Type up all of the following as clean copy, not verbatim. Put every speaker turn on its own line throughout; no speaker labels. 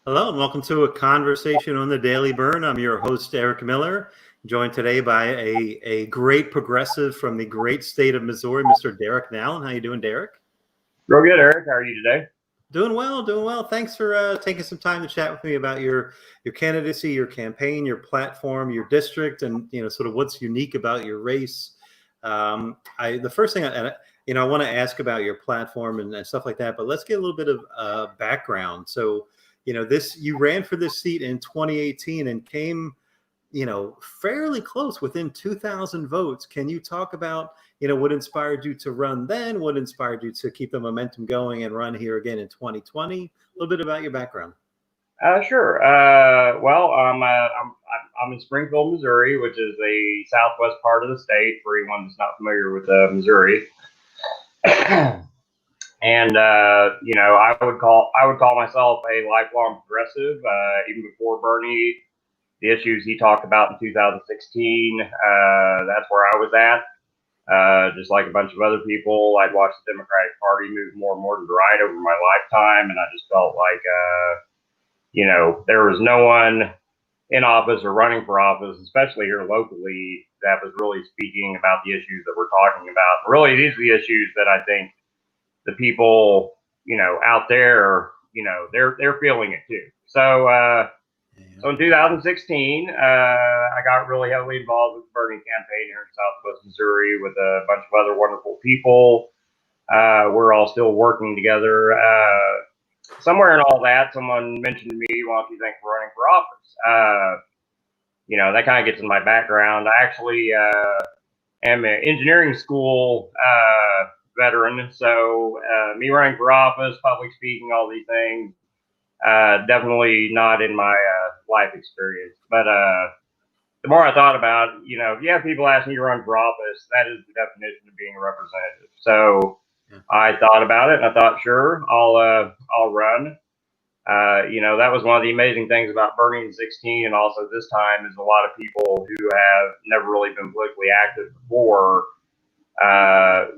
Hello and welcome to a conversation on the Daily Bern. I'm your host, Eric Miller, joined today by a great progressive from the great state of Missouri, Mr. Derrick Nowlin. How you doing, Derrick?
Real good, Eric. How are you today?
Doing well, doing well. Thanks for taking some time to chat with me about your candidacy, your campaign, your platform, your district, and sort of what's unique about your race. The first thing I want to ask about your platform and stuff like that, but let's get a little bit of background. So, you ran for this seat in 2018 and came, fairly close, within 2,000 votes. Can you talk about, what inspired you to run then? What inspired you to keep the momentum going and run here again in 2020? A little bit about your background.
Sure. Well, I'm in Springfield, Missouri, which is the southwest part of the state. For anyone that's not familiar with Missouri, and I would call myself a lifelong progressive. Even before Bernie, the issues he talked about in 2016, that's where I was at. Just like a bunch of other people, I'd watched the Democratic Party move more and more to the right over my lifetime, and I just felt like, there was no one in office or running for office, especially here locally, that was really speaking about the issues that we're talking about. Really, these are the issues that I think the people, out there, they're feeling it too. So in 2016, I got really heavily involved with the Bernie campaign here in Southwest Missouri with a bunch of other wonderful people. We're all still working together. Somewhere in all that, someone mentioned to me, "Why don't you think of running for office?" That kind of gets in my background. I actually am an engineering school veteran, so me running for office, public speaking, all these things, definitely not in my life experience. But the more I thought about it, if you have people asking you to run for office, that is the definition of being a representative. So I thought about it, and I thought, sure, I'll run. That was one of the amazing things about Bernie in 16, and also this time, is a lot of people who have never really been politically active before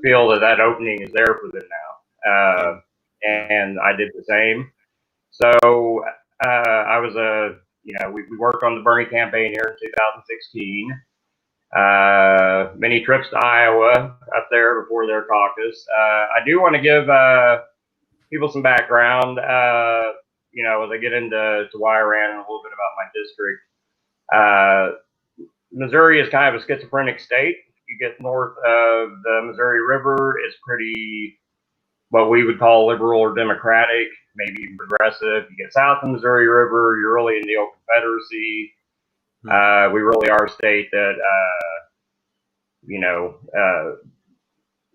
feel that opening is there for them now. And I did the same. So I was we worked on the Bernie campaign here in 2016. Many trips to Iowa up there before their caucus. I do want to give people some background, as I get into why I ran and a little bit about my district. Missouri is kind of a schizophrenic state. You get north of the Missouri River, it's pretty what we would call liberal or democratic, maybe even progressive. You get south of the Missouri River, you're really in the old Confederacy. We really are a state that,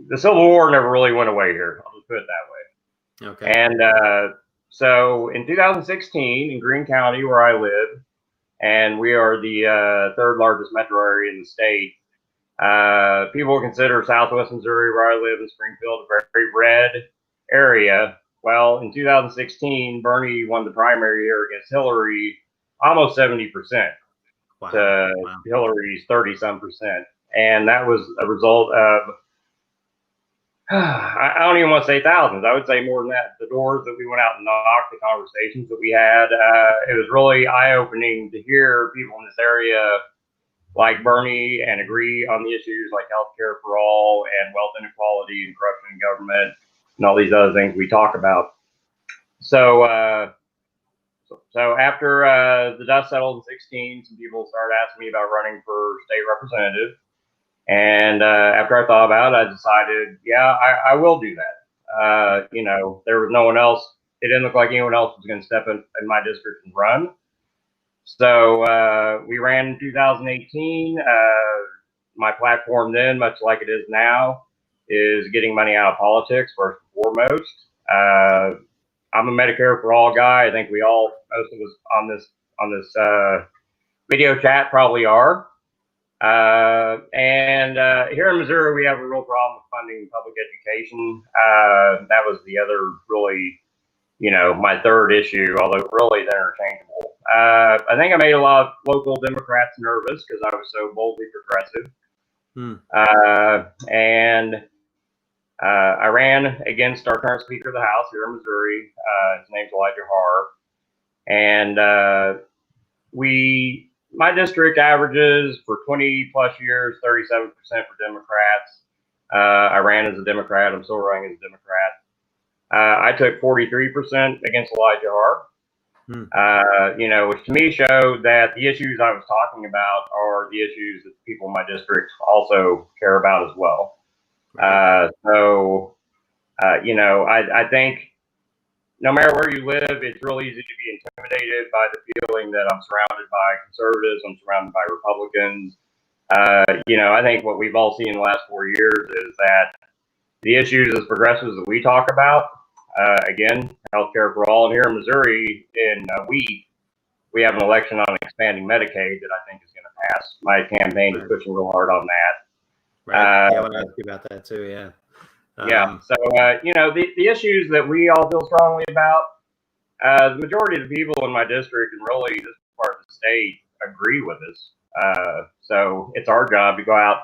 the Civil War never really went away here. I'll just put it that way.
Okay.
And so in 2016, in Greene County, where I live, and we are the third largest metro area in the state, people consider Southwest Missouri, where I live in Springfield, a very red area. Well, in 2016, Bernie won the primary here against Hillary, almost 70% to Hillary's 30-some%. And that was a result of, I don't even want to say thousands. I would say more than that. The doors that we went out and knocked, the conversations that we had, it was really eye-opening to hear people in this area like Bernie and agree on the issues like healthcare for all and wealth inequality and corruption in government and all these other things we talk about. So after the dust settled in 16, some people started asking me about running for state representative. And after I thought about it, I decided, yeah, I will do that. There was no one else. It didn't look like anyone else was going to step in my district and run. So we ran in 2018. My platform then, much like it is now, is getting money out of politics first and foremost. I'm a Medicare for All guy. I think most of us on this video chat probably are. And here in Missouri, we have a real problem with funding public education. That was the other really, my third issue, although really they're interchangeable. I think I made a lot of local Democrats nervous because I was so boldly progressive. And I ran against our current Speaker of the House here in Missouri. His name's Elijah Harr. And my district averages for 20 plus years, 37% for Democrats. I ran as a Democrat. I'm still running as a Democrat. I took 43% against Elijah Hart. Which to me showed that the issues I was talking about are the issues that people in my district also care about as well. I think no matter where you live, it's really easy to be intimidated by the feeling that I'm surrounded by conservatives, I'm surrounded by Republicans. I think what we've all seen in the last 4 years is that the issues as progressives that we talk about, again, healthcare for all. And here in Missouri, in a week, we have an election on expanding Medicaid that I think is going to pass. My campaign is pushing real hard on that.
Right. I want to ask you about that too. Yeah.
So, the issues that we all feel strongly about, the majority of the people in my district and really this part of the state agree with us. So it's our job to go out,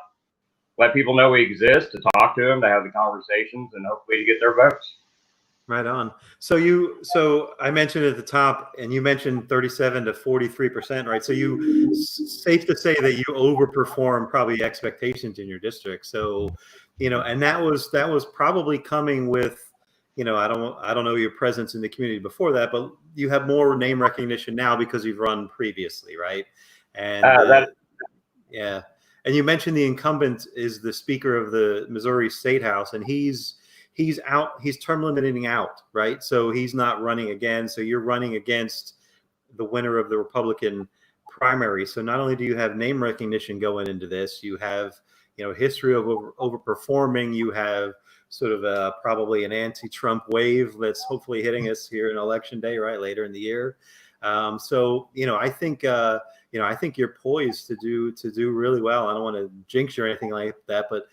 let people know we exist, to talk to them, to have the conversations, and hopefully to get their votes.
Right on. So I mentioned at the top, and you mentioned 37 to 43%, right? So safe to say that you overperform probably expectations in your district. So, and that was probably coming with, I don't know your presence in the community before that, but you have more name recognition now because you've run previously, right? And yeah. And you mentioned the incumbent is the Speaker of the Missouri State House, and he's term limiting out, right? So he's not running again. So you're running against the winner of the Republican primary. So not only do you have name recognition going into this, you have, history of overperforming. You have sort of probably an anti-Trump wave that's hopefully hitting us here in election day, right, later in the year. I think you're poised to do really well. I don't want to jinx you or anything like that, but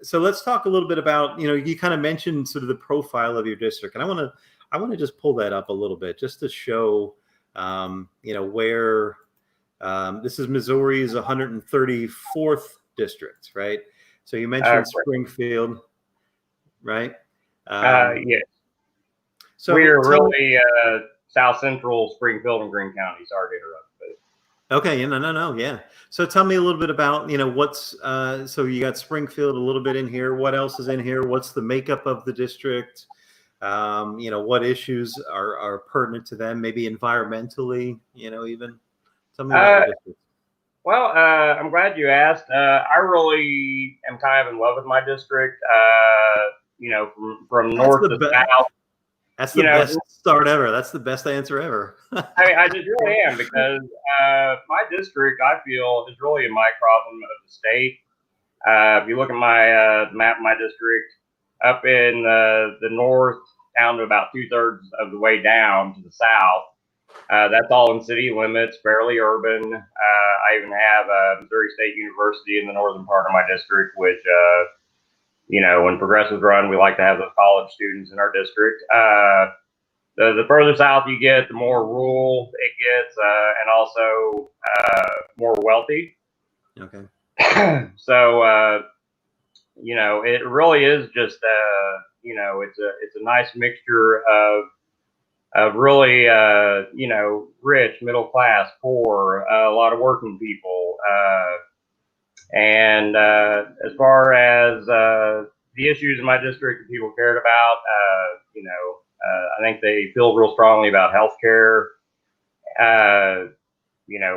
so let's talk a little bit about, you kind of mentioned sort of the profile of your district, and I want to just pull that up a little bit just to show, where this is Missouri's 134th district, right? So you mentioned Springfield, right?
Yes. So we're really South Central Springfield and Greene County. Sorry to interrupt.
Okay, no, yeah. So tell me a little bit about, what's, so you got Springfield a little bit in here. What else is in here? What's the makeup of the district? What issues are pertinent to them? Maybe environmentally, even. Tell me about the district.
Well, I'm glad you asked. I really am kind of in love with my district. From north to south.
That's the best start ever. That's the best answer ever.
I just really am, because my district, I feel, is really a microcosm of the state. If you look at my map of my district, up in the north, down to about 2/3 of the way down to the south, that's all in city limits, fairly urban. I even have Missouri State University in the northern part of my district, which when progressives run, we like to have those college students in our district. The further south you get, the more rural it gets, and also more wealthy.
Okay.
So, it really is just, it's a nice mixture of really, rich, middle class, poor, a lot of working people. And as far as the issues in my district that people cared about, I think they feel real strongly about healthcare,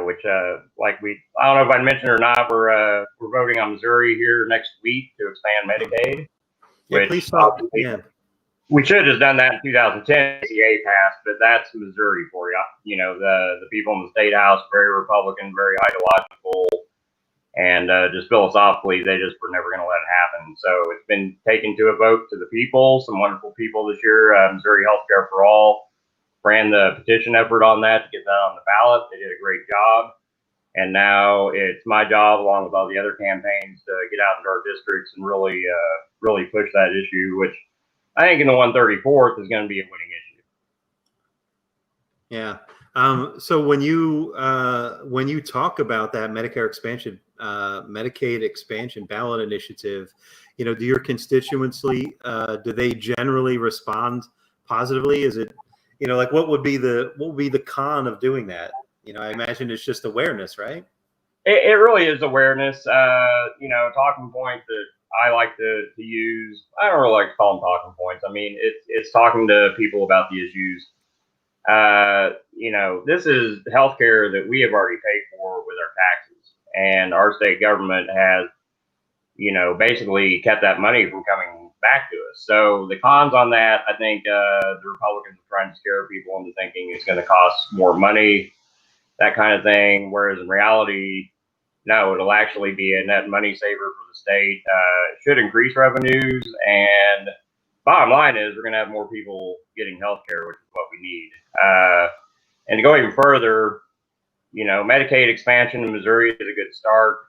which I don't know if I mentioned or not, we're voting on Missouri here next week to expand Medicaid.
Yeah, please talk. Yeah.
We should have done that in 2010. ACA passed, but that's Missouri for you. The people in the state house, very Republican, very ideological. And just philosophically, they just were never going to let it happen. So it's been taken to a vote to the people. Some wonderful people this year. Missouri Healthcare for All ran the petition effort on that to get that on the ballot. They did a great job. And now it's my job, along with all the other campaigns, to get out into our districts and really push that issue, which I think in the 134th is going to be a winning issue.
Yeah. So when you talk about that Medicare expansion, Medicaid expansion ballot initiative, do your constituency, do they generally respond positively? Is it, like what would be the con of doing that? I imagine it's just awareness, right?
It really is awareness. Talking points that I like to use. I don't really like to call them talking points. I mean, it's talking to people about the issues. This is healthcare that we have already paid for with our taxes, and our state government has, basically kept that money from coming back to us. So the cons on that, I think the Republicans are trying to scare people into thinking it's going to cost more money, that kind of thing. Whereas in reality, no, it'll actually be a net money saver for the state. It should increase revenues, and bottom line is we're going to have more people getting health care, which is what we need. And to go even further, Medicaid expansion in Missouri is a good start.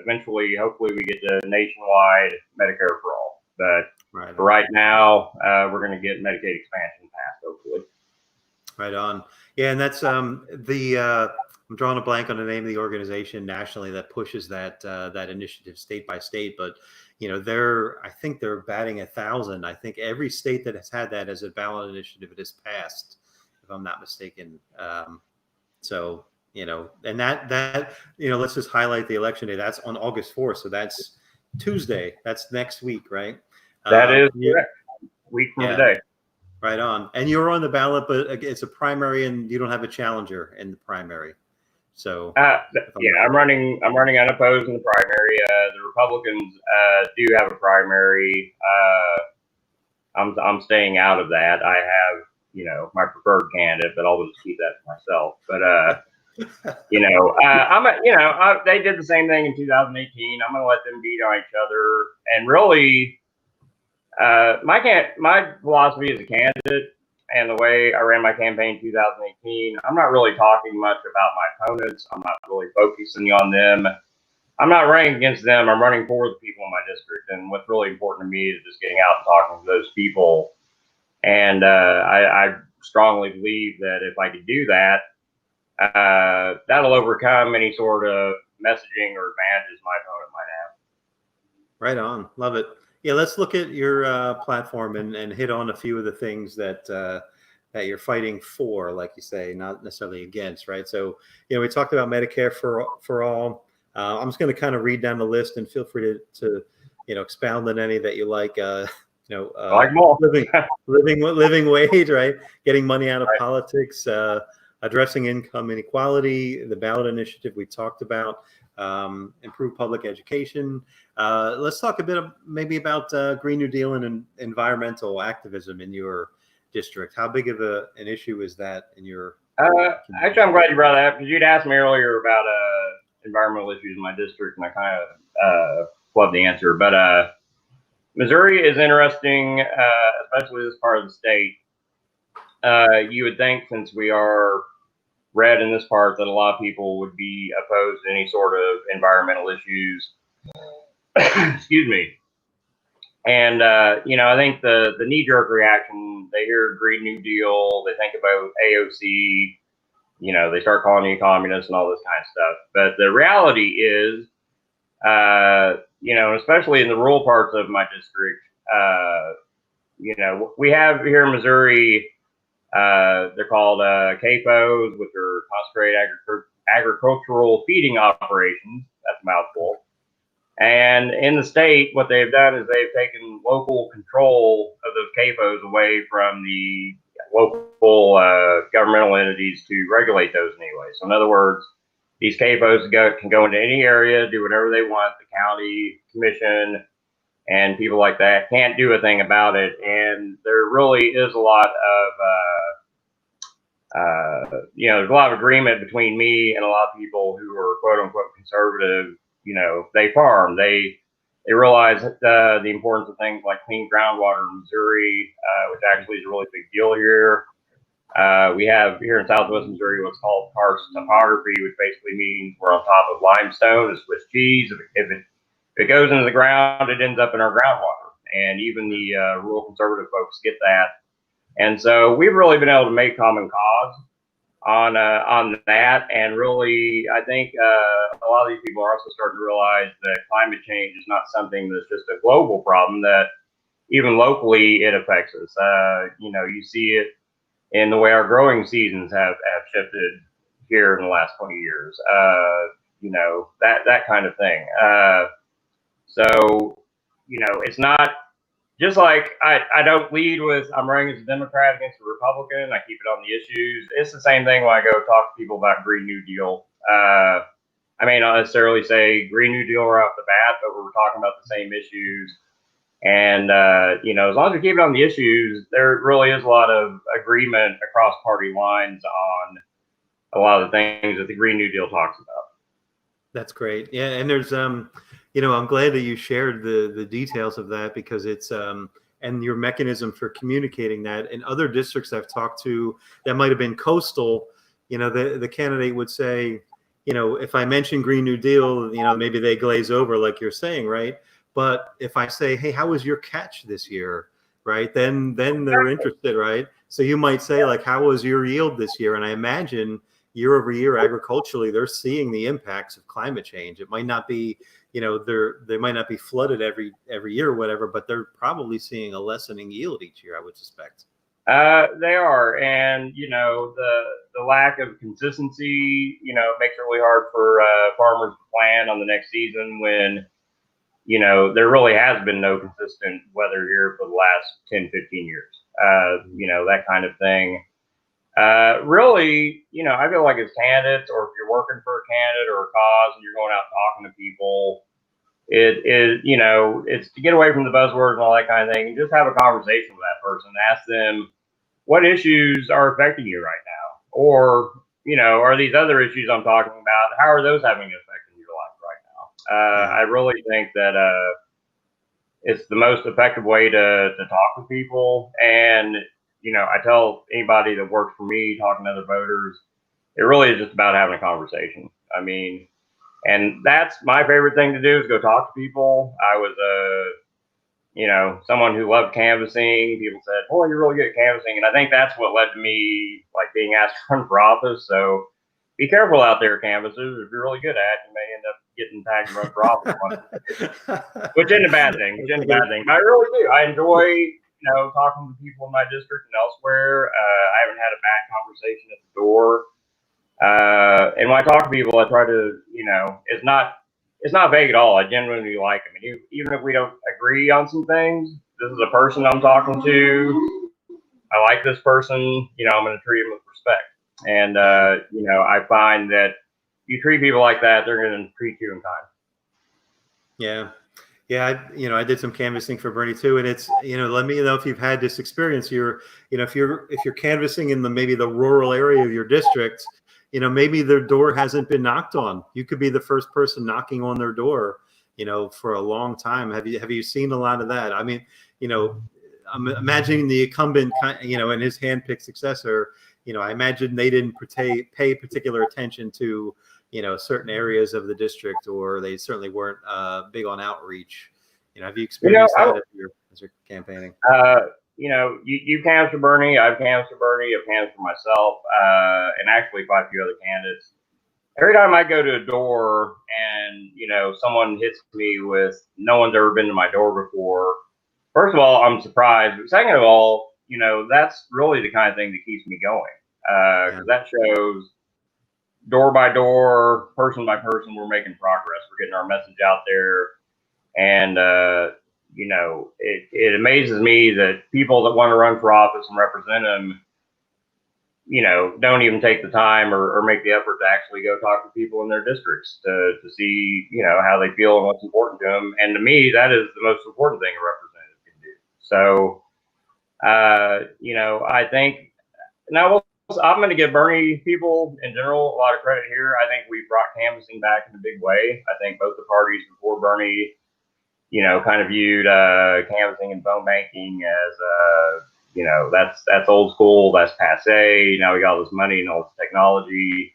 Eventually, hopefully, we get to nationwide Medicare for all. But for right now, we're going to get Medicaid expansion passed, hopefully.
Right on. Yeah, and that's I'm drawing a blank on the name of the organization nationally that pushes that initiative state by state. But I think they're batting 1,000. I think every state that has had that as a ballot initiative, it has passed, if I'm not mistaken. So and that let's just highlight the election day. That's on August 4th, so that's Tuesday. That's next week, right?
That is correct. Week from today.
Right on. And you're on the ballot, but it's a primary, and you don't have a challenger in the primary. So
I'm running unopposed in the primary. The Republicans do have a primary. I'm staying out of that. I have my preferred candidate, but I'll just keep that to myself. But they did the same thing in 2018. I'm going to let them beat on each other. And really, my philosophy as a candidate and the way I ran my campaign in 2018, I'm not really talking much about my opponents. I'm not really focusing on them. I'm not running against them. I'm running for the people in my district. And what's really important to me is just getting out and talking to those people. And I strongly believe that if I could do that, that'll overcome any sort of messaging or advantages my opponent might have.
Right on. Love it. Yeah, let's look at your platform and hit on a few of the things that you're fighting for, like you say, not necessarily against, right? So, we talked about Medicare for all. I'm just going to kind of read down the list, and feel free to expound on any that you like.
Like more.
living wage, right? Getting money out of politics, addressing income inequality, the ballot initiative we talked about, improve public education. Let's talk a bit maybe about Green New Deal and environmental activism in your district. How big of an issue is that in your?
Actually, I'm glad you brought that up, because you'd asked me earlier about environmental issues in my district, and I kind of love the answer. But Missouri is interesting, especially this part of the state. You would think, since we are red in this part, that a lot of people would be opposed to any sort of environmental issues. Excuse me. And I think the knee-jerk reaction, they hear Green New Deal, they think about AOC, they start calling you communist and all this kind of stuff. But the reality is, especially in the rural parts of my district, we have here in Missouri, they're called CAFOs, which are concentrated agricultural feeding operations. That's a mouthful. And in the state, what they've done is they've taken local control of those CAFOs away from the local governmental entities to regulate those anyway. So in other words, these CAFOs can go into any area, do whatever they want. The county commission and people like that can't do a thing about it. And there really is a lot of, there's a lot of agreement between me and a lot of people who are quote unquote conservative. They farm, they realize the importance of things like clean groundwater in Missouri, which actually is a really big deal here. We have here in Southwest Missouri what's called karst topography, which basically means we're on top of limestone, as Swiss cheese. If it goes into the ground, it ends up in our groundwater. And even the rural conservative folks get that. And so we've really been able to make common cause on that. And really, I think a lot of these people are also starting to realize that climate change is not something that's just a global problem, that even locally it affects us. You see it in the way our growing seasons have shifted here in the last 20 years. That kind of thing. So, it's not just like I don't lead with I'm running as a Democrat against a Republican. I keep it on the issues. It's the same thing when I go talk to people about Green New Deal. I may not necessarily say Green New Deal right off the bat, but we're talking about the same issues. And, as long as we keep it on the issues, there really is a lot of agreement across party lines on a lot of the things that the Green New Deal talks about.
That's great. Yeah. And there's, I'm glad that you shared the details of that, because it's, and your mechanism for communicating that. In other districts I've talked to that might have been coastal, the candidate would say, if I mention Green New Deal, maybe they glaze over like you're saying, right? But if I say, hey, how was your catch this year? Right. Then they're interested, right? So you might say, like, how was your yield this year? And I imagine year over year, agriculturally, they're seeing the impacts of climate change. It might not be, they might not be flooded every year or whatever, but they're probably seeing a lessening yield each year, I would suspect.
They are, and the lack of consistency, makes it really hard for farmers to plan on the next season when there really has been no consistent weather here for the last 10, 15 years. That kind of thing. Really, I feel like as candidates, or if you're working for a candidate or a cause and you're going out talking to people, it is, it's to get away from the buzzwords and all that kind of thing, and just have a conversation with that person, ask them what issues are affecting you right now, or are these other issues I'm talking about, how are those having an effect in your life right now? I really think that it's the most effective way to talk with people. And I tell anybody that works for me, talking to other voters, it really is just about having a conversation. I mean, and that's my favorite thing to do, is go talk to people. I was someone who loved canvassing. People said, "Boy, you're really good at canvassing," and I think that's what led to me like being asked to run for office. So be careful out there, canvassers. If you're really good at it, you may end up getting tagged to run for office, which isn't a bad thing. But I really do. I enjoy talking to people in my district and elsewhere. I haven't had a bad conversation at the door. And when I talk to people, I try to, it's not vague at all. I genuinely like them. And even if we don't agree on some things, this is a person I'm talking to. I like this person. I'm going to treat them with respect. And, I find that if you treat people like that, they're going to treat you in kind.
Yeah. Yeah, I did some canvassing for Bernie too, and it's, let me know if you've had this experience. If you're canvassing in maybe the rural area of your district, maybe their door hasn't been knocked on. You could be the first person knocking on their door, for a long time. Have you seen a lot of that? I mean, I'm imagining the incumbent, and his handpicked successor. I imagine they didn't pay particular attention to certain areas of the district, or they certainly weren't big on outreach. Have you experienced that as you're campaigning?
You canvassed for Bernie, I've canvassed for Bernie, I've canvassed for myself, and actually quite a few other candidates. Every time I go to a door and someone hits me with no one's ever been to my door before, first of all, I'm surprised. But second of all, that's really the kind of thing that keeps me going, because that shows door by door, person by person, we're making progress. We're getting our message out there. And, it amazes me that people that want to run for office and represent them, don't even take the time or make the effort to actually go talk to people in their districts to see, how they feel and what's important to them. And to me, that is the most important thing a representative can do. So, I think now I'm going to give Bernie people in general a lot of credit here. I think we brought canvassing back in a big way. I think both the parties before Bernie, kind of viewed canvassing and phone banking as, that's old school, that's passe. Now we got all this money and all this technology.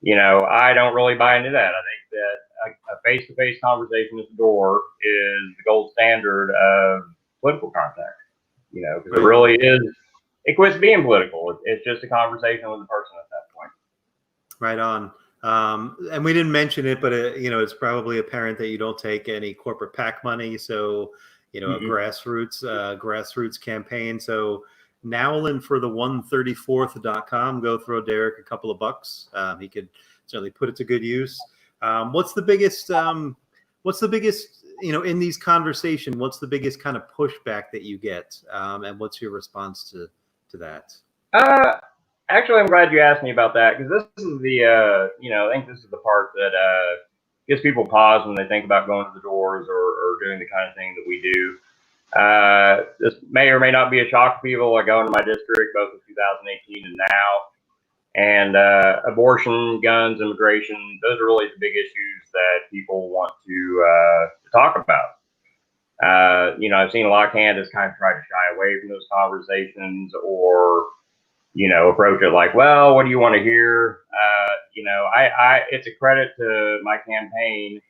I don't really buy into that. I think that a face-to-face conversation at the door is the gold standard of political contact. Because it really is. It quits being political. It's just a conversation with the person at that point.
Right on. And we didn't mention it, but it's probably apparent that you don't take any corporate PAC money. So, a grassroots campaign. So, Nowlin for the 134th.com. Go throw Derrick a couple of bucks. He could certainly put it to good use. What's the biggest, in these conversations, what's the biggest kind of pushback that you get? And what's your response to that?
Actually, I'm glad you asked me about that, because this is the, I think this is the part that gives people pause when they think about going to the doors or doing the kind of thing that we do. This may or may not be a shock to people. I go into my district both in 2018 and now. And abortion, guns, immigration, those are really the big issues that people want to talk about. I've seen a lot of candidates kind of try to shy away from those conversations, or approach it like, well, what do you want to hear? It's a credit to my campaign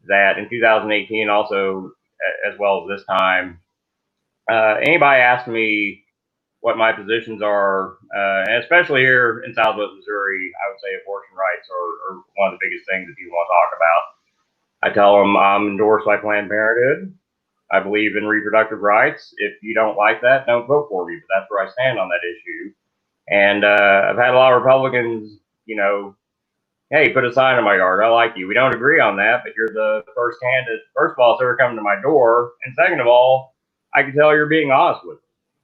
that in 2018, also as well as this time, anybody asked me what my positions are, and especially here in Southwest Missouri, I would say abortion rights are one of the biggest things that people want to talk about. I tell them I'm endorsed by Planned Parenthood. I believe in reproductive rights. If you don't like that, don't vote for me. But that's where I stand on that issue. And I've had a lot of Republicans, hey, put a sign in my yard. I like you. We don't agree on that, but you're the first candidate. First of all, it's ever come to my door. And second of all, I can tell you're being honest with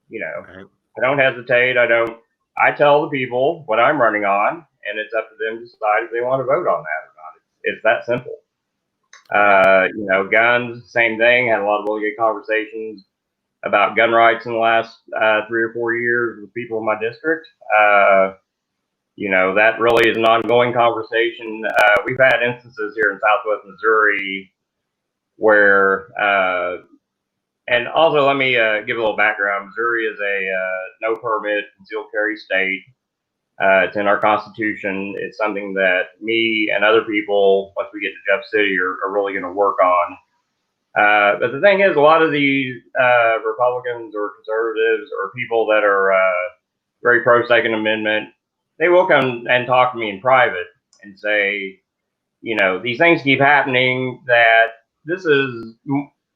me.
Right.
I don't hesitate. I tell the people what I'm running on, and it's up to them to decide if they want to vote on that or not. It's that simple. Guns, same thing. Had a lot of really good conversations about gun rights in the last 3 or 4 years with people in my district. That really is an ongoing conversation. We've had instances here in Southwest Missouri where, and also let me give a little background. Missouri is a no permit concealed carry state. It's in our Constitution. It's something that me and other people, once we get to Jeff City, are really going to work on. But the thing is, a lot of these Republicans or conservatives or people that are very pro Second Amendment, they will come and talk to me in private and say, these things keep happening, that this is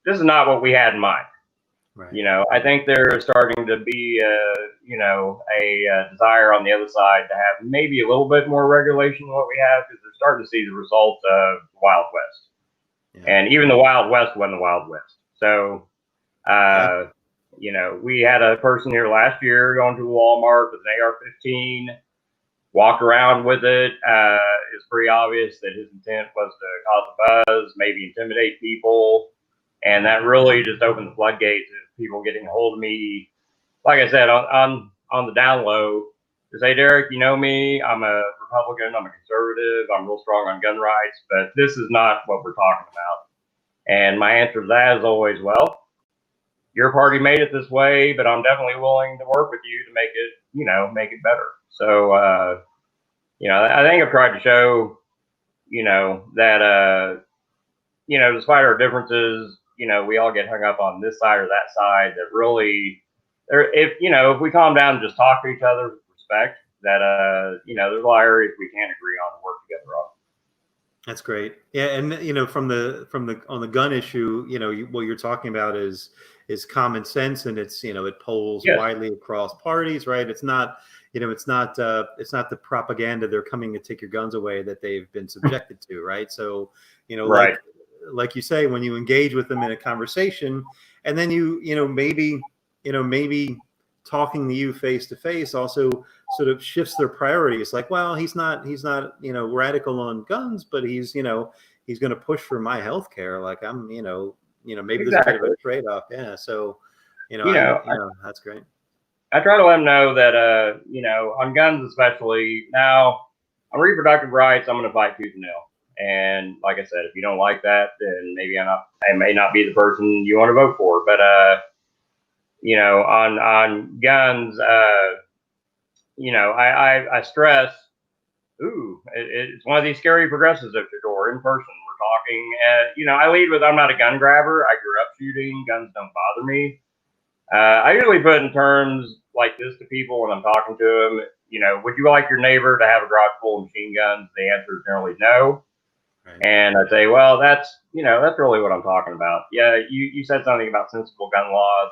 not what we had in mind.
Right.
I think there's starting to be a desire on the other side to have maybe a little bit more regulation than what we have, because they're starting to see the results of the Wild West. Yeah. And even the Wild West wasn't the Wild West. So, we had a person here last year going to a Walmart with an AR-15, walked around with it. It's pretty obvious that his intent was to cause a buzz, maybe intimidate people. And that really just opened the floodgates of people getting a hold of me. Like I said, on the down low, to say, Derrick, you know me, I'm a Republican, I'm a conservative, I'm real strong on gun rights, but this is not what we're talking about. And my answer to that is always, well, your party made it this way, but I'm definitely willing to work with you to make it better. So, I think I've tried to show, that, despite our differences, we all get hung up on this side or that side, that really, if we calm down and just talk to each other with respect, that, there's a lot of areas we can't agree on and work together on.
That's great. Yeah. And, on the gun issue, what you're talking about is common sense, and it's, it polls widely across parties, right? It's not, it's not the propaganda they're coming to take your guns away that they've been subjected to, right? So,
right.
Like you say, when you engage with them in a conversation, and then maybe talking to you face to face also sort of shifts their priorities. Like, well, he's not radical on guns, but he's going to push for my health care. Like, I'm maybe exactly. There's a bit of a trade-off. Yeah. So, that's great.
I try to let them know that, on guns especially, now on reproductive rights, I'm going to fight tooth and nail. And like I said, if you don't like that, then maybe I may not be the person you want to vote for. But on guns, I stress, it's one of these scary progressives at your door in person. We're talking, I lead with, I'm not a gun grabber. I grew up shooting. Guns don't bother me. I usually put in terms like this to people when I'm talking to them. Would you like your neighbor to have a garage full of machine guns? The answer is generally no. Right. And I'd say, well, that's really what I'm talking about. Yeah, you said something about sensible gun laws.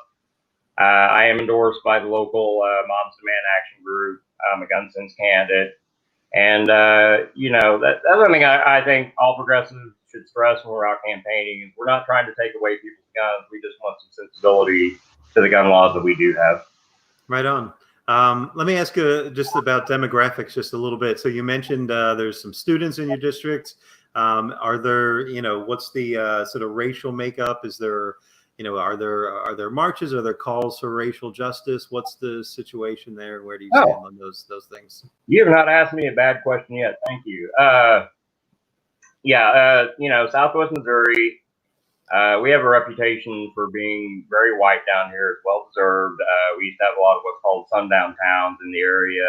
I am endorsed by the local Moms Demand Action Group. I'm a gun sense candidate. And, that's one thing I think all progressives should stress when we're out campaigning. We're not trying to take away people's guns. We just want some sensibility to the gun laws that we do have.
Right on. Let me ask you just about demographics just a little bit. So you mentioned there's some students in your district. Are there, what's the sort of racial makeup? Is there, are there marches? Are there calls for racial justice? What's the situation there? Where do you stand on those things?
You have not asked me a bad question yet. Thank you. Southwest Missouri, we have a reputation for being very white down here. It's well deserved. We used to have a lot of what's called sundown towns in the area.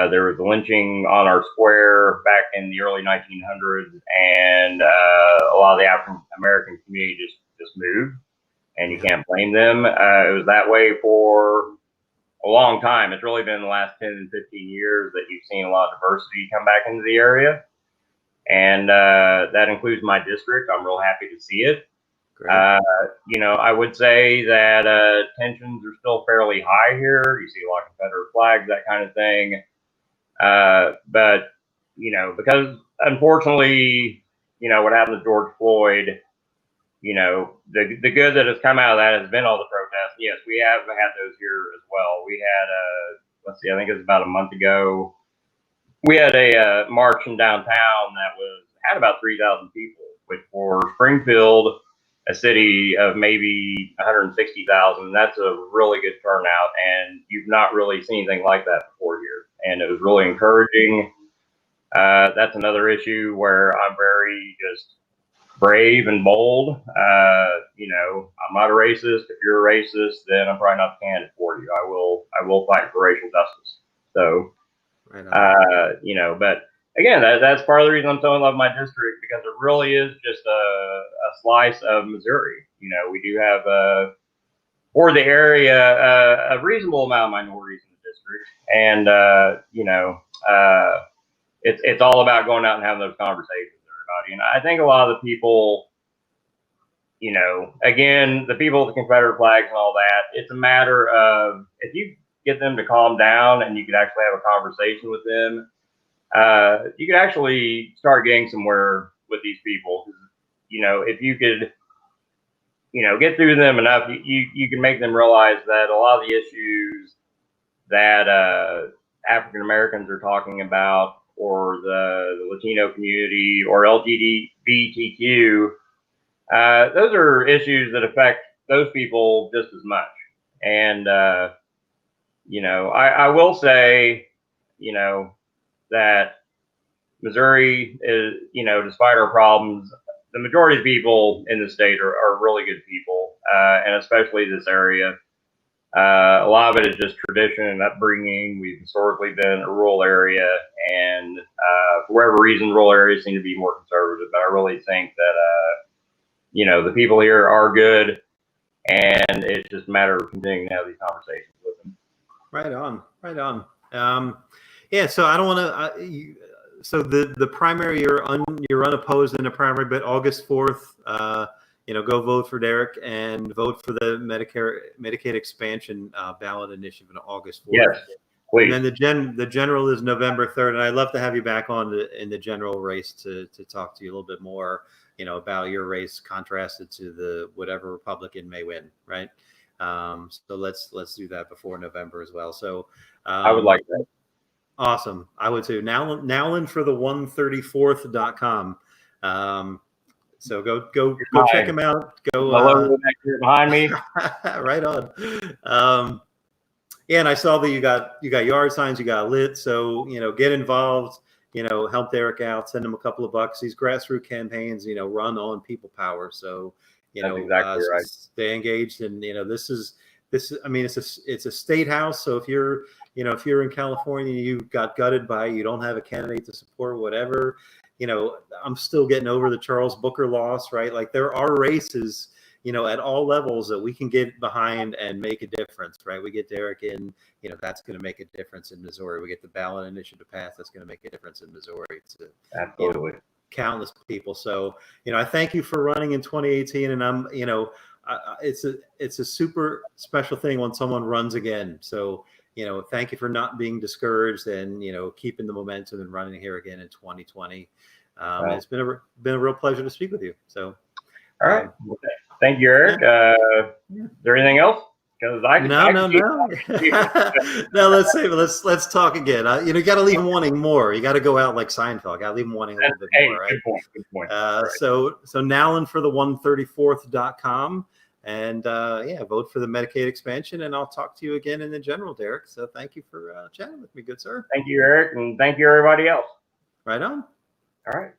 There was a lynching on our square back in the early 1900s, and a lot of the African American community just moved, and you can't blame them. It was that way for a long time. It's really been the last 10 and 15 years that you've seen a lot of diversity come back into the area. And that includes my district. I'm real happy to see it. I would say that tensions are still fairly high here. You see a lot of Confederate flags, that kind of thing. But because unfortunately, what happened to George Floyd, the good that has come out of that has been all the protests. Yes, we have had those here as well. We had, I think it was about a month ago, we had a march in downtown that had about 3,000 people, which for Springfield, a city of maybe 160,000, that's a really good turnout, and you've not really seen anything like that before here, and it was really encouraging. That's another issue where I'm very just brave and bold. I'm not a racist. If you're a racist, then I'm probably not the candidate for you. I will fight for racial justice. So, but again, that's part of the reason I'm so in love with my district, because it really is just a slice of Missouri. We do have for the area a reasonable amount of minorities in the district, and it's all about going out and having those conversations with everybody. And I think a lot of the people, again, the people with the Confederate flags and all that, it's a matter of if you get them to calm down and you could actually have a conversation with them, you could actually start getting somewhere with these people. If you could, get through them enough, you can make them realize that a lot of the issues that African Americans are talking about, or the Latino community, or LGBTQ, those are issues that affect those people just as much. And I will say, that Missouri is, despite our problems, the majority of people in the state are really good people, and especially this area. A lot of it is just tradition and upbringing. We've historically been a rural area, and for whatever reason, rural areas seem to be more conservative. But I really think that, the people here are good, and it's just a matter of continuing to have these conversations with them.
Right on. Yeah, so I don't want to. So the primary, you're unopposed in the primary, but August 4th, go vote for Derrick and vote for the Medicaid expansion ballot initiative on August 4th.
Yes, please.
And then the general is November 3rd, and I'd love to have you back on in the general race to talk to you a little bit more, about your race contrasted to the whatever Republican may win, right? So let's do that before November as well. So
I would like that.
Awesome. I would too. Nowlin for the 134th.com. So go check him out. Go
behind me.
Right on. Yeah, and I saw that you got yard signs, you got lit. So, get involved, help Derrick out, send him a couple of bucks. These grassroots campaigns, run on people power. So,
That's exactly right.
Stay engaged. And, this is, I mean, it's a state house. So if you're in California, you got gutted by, you don't have a candidate to support, whatever, I'm still getting over the Charles Booker loss, right? Like there are races, at all levels that we can get behind and make a difference, right? We get Derrick in, that's going to make a difference in Missouri. We get the ballot initiative passed, that's going to make a difference in Missouri.
Absolutely.
Countless people. So, I thank you for running in 2018, and I'm, it's a super special thing when someone runs again. So, thank you for not being discouraged and, keeping the momentum and running here again in 2020. It's been a real pleasure to speak with you. So,
all right. Thank you, Eric. Is there anything else? Because
no. No, let's save it. Let's talk again. You got to leave them wanting more. You got to go out like Seinfeld. Got to leave them wanting a little bit more, right?
Good point.
Right. So Nowlin for the 134th.com, and vote for the Medicaid expansion. And I'll talk to you again in the general, Derrick. So thank you for chatting with me, good sir.
Thank you, Eric, and thank you, everybody else.
Right on.
All right.